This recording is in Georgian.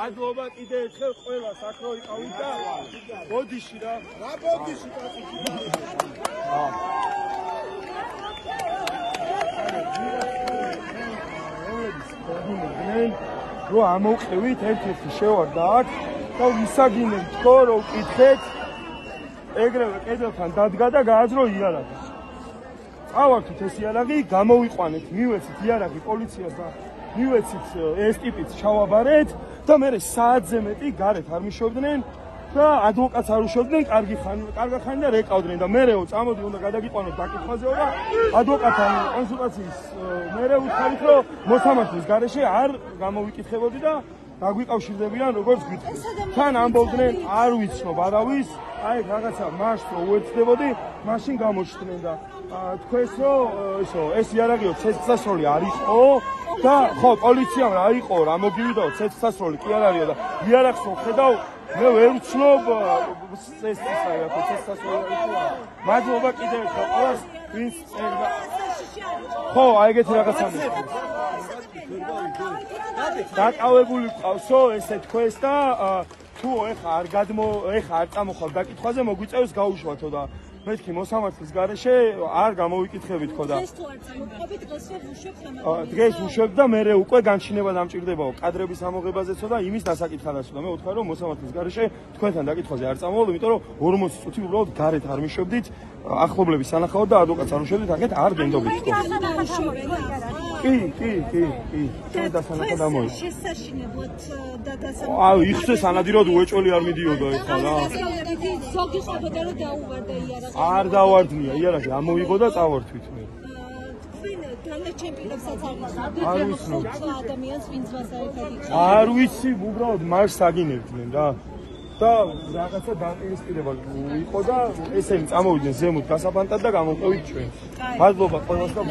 მადლობა კიდე ერთხელ ყველას აქ რო იყავით და ბოდიში რა. რა ბოდიში კაცი? რო ამოვყევით ერთ-ერთი შევარდა აქ და ვისაგინებ თქო რომ ვკითხეთ ეგრევე კედელთან დადგა და გააძრო იარაღი. წავართით ეს იარაღი, გამოვიყვანეთ, მივეცით იარაღი პოლიციას და მივეცით ეს ტიპიც ჩავაბარეთ და მე საათზე მეტი გარეთ არ მიშოვდნენ და ადვოკატს არ უშოვდნენ, კარგი ხანი და რეკავდნენ და მერეო წამოდი უნდა გადაგიყვანოთ დაკითხვაზეო და ადვოკატთან კონსულტაციის მერე ვუთხარით რომ მოსამართლის გარეშე არ გამოვიკითხებოდი და დაგვიკავშირდებიან როგორც გითხრით. თან ამბობდნენ არ ვიცნობ არავის, აი რაღაცა მას რო უერთდებოდი, მაშინ გამოჩნდნენ და თქვენს რომ ეს იარაღიო ცეცხლსასროლი არ იყო და ხო პოლიციამ რა იყო რა მოგივიდაო ცეცხლსასროლი კი არ არისო და იარაღს რო ხედავ მე ვერ ვცნობ ეს ცეცხლსასროლი იყო. მადლობა კიდევ ერთხელ ყველას ვინც წერდა. ხო აი ეგეთი რაღაცა მისცეს. დაკავებული ყავსო ესე თქვენს და თუ ეხა არ წამოხვალ დაკითხვაზე მოგვიწევს გაუშვათო და მეთქი მოსამართლის გარეშე არ გამოვიკითხებით ხო და დღეს ვუშვებ და მე უკვე განჩინება დამჭირდებაო კადრების ამოღებაზეცო და იმის დასაკითხადაცო და მე ვთქვა რომ მოსამართლის გარეშე თქვენთან დაკითხვაზე არ წამოვალ, იმიტომ რომ 40 წუთი უბრალოდ გარეთ არ მიშობდით, ახლობლების სანახაოდ და ადვოკატს არ უშევდით, აქეთ არ გენდობით თქო. კი. ჩვენ დასანახად ამოიღეთ. შესაშინებლად და დასანახად. აუ, იხსე სანადიროდ უეჭველი არ მიდიოდა ეხლა რა. ზოგი ყოფოდა რომ დაუვარდა იარაღი. არ დავარდნია, იარაღი ამოიღო და წავართვით მე. არ ვიცნობ ადამიანს ვინც მას აიხადიჭა. არ ვიცი, უბრალოდ მას აგინებდნენ რა. და რაღაცა დაპირისპირება იყო და ესენი წამოვიდნენ ზემოთ გასაბანტად და გამოვყევით ჩვენ. მადლობა ყველას და